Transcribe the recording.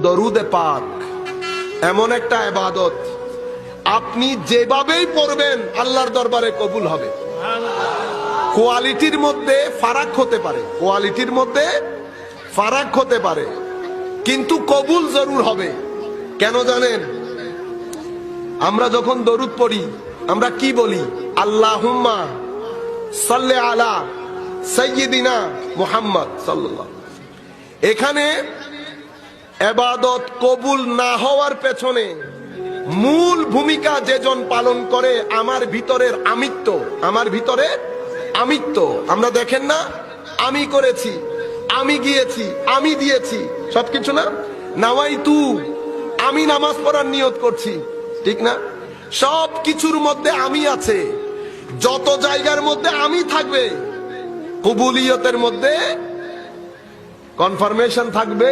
দরুদে পাক এমন একটা ইবাদত, আপনি যেভাবেই পড়বেন আল্লাহর দরবারে কবুল হবে। কোয়ালিটির মধ্যে ফারাক হতে পারে, কোয়ালিটির মধ্যে ফারাক হতে পারে, কিন্তু কবুল জরুর হবে। কেন জানেন? আমরা যখন দরুদ পড়ি আমরা কি বলি? আল্লাহুম্মা সাল্লি আলা সাইয়্যিদিনা মুহাম্মদ সাল্লাল্লাহু। এখানে ইবাদত কবুল না হওয়ার পেছনে মূল ভূমিকা যেজন পালন করে আমার ভিতরের আমিত্ব, আমার ভিতরের আমিত্ব। আমরা দেখেন না, আমি করেছি, আমি গিয়েছি, আমি দিয়েছি, সবকিছু না। নাওয়াইতু, আমি নামাজ পড়ার নিয়ত করছি, ঠিক না? সব কিছুর মধ্যে আমি আছে। যত জায়গার মধ্যে আমি থাকবে কবুলিয়তের মধ্যে কনফার্মেশন থাকবে।